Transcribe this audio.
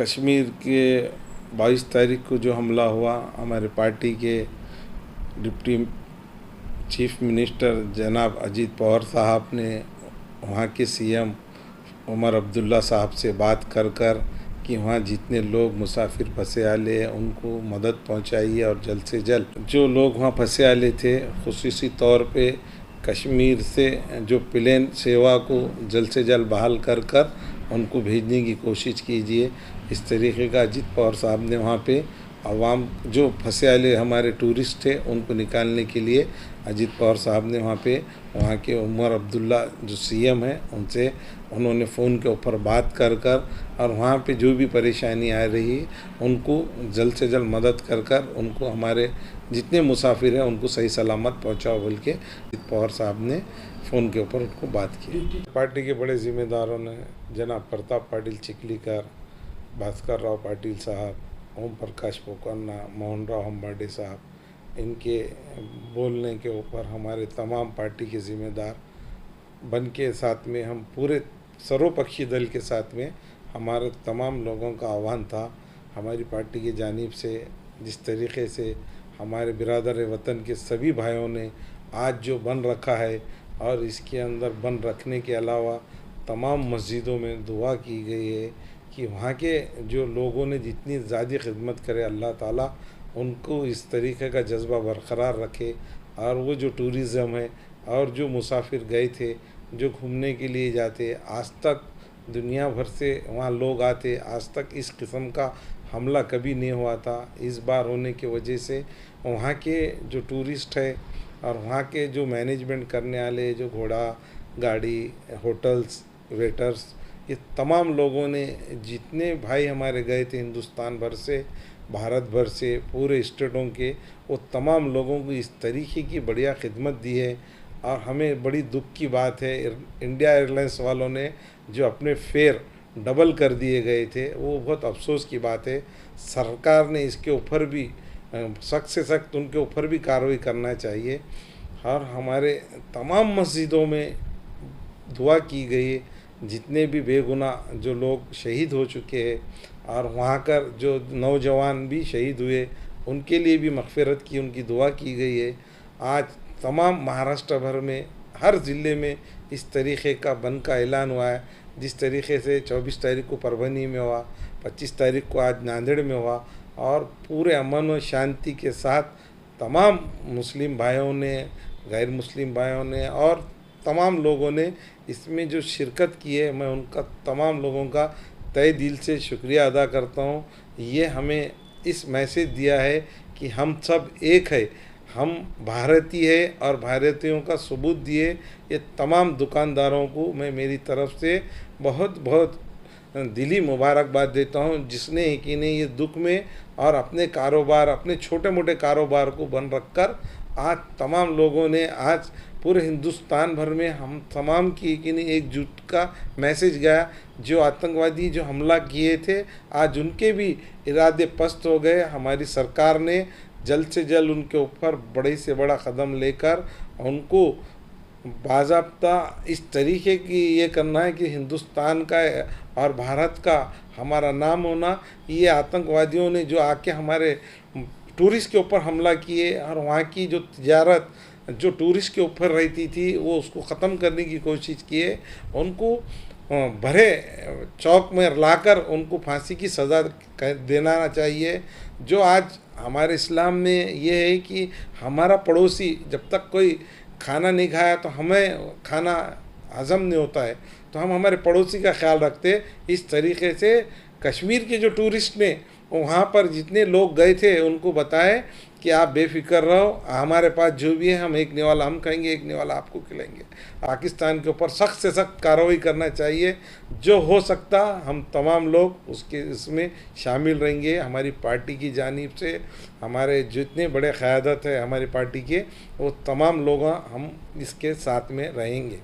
कश्मीर के 22 तारीख को जो हमला हुआ, हमारे पार्टी के डिप्टी चीफ मिनिस्टर जनाब अजीत पवार साहब ने वहाँ के सीएम उमर अब्दुल्ला साहब से बात कर कि वहाँ जितने लोग मुसाफिर फंसे आले हैं उनको मदद पहुँचाइए और जल्द से जल्द जो लोग वहाँ फंसे आले थे खुसूसी तौर पे कश्मीर से जो प्लेन सेवा को जल्द से जल्द बहाल कर उनको भेजने की कोशिश कीजिए। इस तरीके का अजीत पवार साहब ने वहाँ पे आवाम जो फंसे वाले हमारे टूरिस्ट थे उनको निकालने के लिए अजीत पवार साहब ने वहाँ के उमर अब्दुल्ला जो सीएम हैं उनसे उन्होंने फ़ोन के ऊपर बात कर और वहाँ पे जो भी परेशानी आ रही है उनको जल्द से जल्द मदद कर उनको हमारे जितने मुसाफिर हैं उनको सही सलामत पहुँचाओ बोल के अजीत पवार साहब ने फ़ोन के ऊपर उनको बात की। पार्टी के बड़े जिम्मेदारों ने जनाब प्रताप पाटिल चिखलीकर, भास्कर राव पाटिल साहब, ओम प्रकाश पोकन्ना, मोहन राव हम्बाडे साहब, इनके बोलने के ऊपर हमारे तमाम पार्टी के ज़िम्मेदार बन के साथ में हम पूरे सर्वपक्षीय दल के साथ में हमारे तमाम लोगों का आह्वान था हमारी पार्टी की जानिब से। जिस तरीके से हमारे बिरादर वतन के सभी भाइयों ने आज जो बन रखा है और इसके अंदर बन रखने के अलावा तमाम मस्जिदों में दुआ की गई है कि वहाँ के जो लोगों ने जितनी ज़्यादा खिदमत करे अल्लाह ताला उनको इस तरीके का जज्बा बरकरार रखे। और वो जो टूरिज़म है और जो मुसाफिर गए थे जो घूमने के लिए जाते, आज तक दुनिया भर से वहाँ लोग आते, आज तक इस किस्म का हमला कभी नहीं हुआ था। इस बार होने की वजह से वहाँ के जो टूरिस्ट है और वहाँ के जो मैनेजमेंट करने वाले जो घोड़ा गाड़ी होटल्स वेटर्स ये तमाम लोगों ने जितने भाई हमारे गए थे हिंदुस्तान भर से भारत भर से पूरे स्टेटों के वो तमाम लोगों को इस तरीके की बढ़िया खिदमत दी है। और हमें बड़ी दुख की बात है इंडिया एयरलाइंस वालों ने जो अपने फेयर डबल कर दिए गए थे वो बहुत अफसोस की बात है। सरकार ने इसके ऊपर भी सख्त से सख्त उनके ऊपर भी कार्रवाई करना चाहिए। और हमारे तमाम मस्जिदों में दुआ की गई है जितने भी बेगुनाह जो लोग शहीद हो चुके हैं और वहाँ कर जो नौजवान भी शहीद हुए उनके लिए भी मग़फ़िरत की उनकी दुआ की गई है। आज तमाम महाराष्ट्र भर में हर ज़िले में इस तरीक़े का बंद का ऐलान हुआ है। जिस तरीके से 24 तारीख को परभनी में हुआ, 25 तारीख को आज नांदेड़ में हुआ और पूरे अमन और शांति के साथ तमाम मुस्लिम भाइयों ने गैर मुस्लिम भाइयों ने और तमाम लोगों ने इसमें जो शिरकत की है मैं उनका तमाम लोगों का तहे दिल से शुक्रिया अदा करता हूँ। ये हमें इस मैसेज दिया है कि हम सब एक है, हम भारतीय है और भारतीयों का सबूत दिए। ये तमाम दुकानदारों को मैं मेरी तरफ से बहुत बहुत दिली मुबारकबाद देता हूँ जिसने कि ने ये दुख में और अपने कारोबार अपने छोटे मोटे कारोबार को बन रखकर आज तमाम लोगों ने आज पूरे हिंदुस्तान भर में हम तमाम की कि नहीं एकजुट का मैसेज गया। जो आतंकवादी जो हमला किए थे आज उनके भी इरादे पस्त हो गए। हमारी सरकार ने जल्द से जल्द उनके ऊपर बड़े से बड़ा कदम लेकर उनको बाज़ाब्ता इस तरीके की ये करना है कि हिंदुस्तान का और भारत का हमारा नाम होना। ये आतंकवादियों ने जो आके हमारे टूरिस्ट के ऊपर हमला किए और वहाँ की जो तिजारत जो टूरिस्ट के ऊपर रहती थी वो उसको ख़त्म करने की कोशिश किए। उनको भरे चौक में लाकर उनको फांसी की सज़ा देना चाहिए। जो आज हमारे इस्लाम में ये है कि हमारा पड़ोसी जब तक कोई खाना नहीं खाया तो हमें खाना हज़म नहीं होता है, तो हम हमारे पड़ोसी का ख्याल रखते। इस तरीके से कश्मीर के जो टूरिस्ट ने वहाँ पर जितने लोग गए थे उनको बताएं कि आप बेफिक्र रहो, हमारे पास जो भी है हम एक निवाला हम खाएंगे एक निवाला आपको खिलाएंगे। पाकिस्तान के ऊपर सख्त से सख्त कार्रवाई करना चाहिए। जो हो सकता हम तमाम लोग उसके इसमें शामिल रहेंगे। हमारी पार्टी की जानिब से हमारे जितने बड़े क़यादत है हमारी पार्टी के वो तमाम लोग हम इसके साथ में रहेंगे।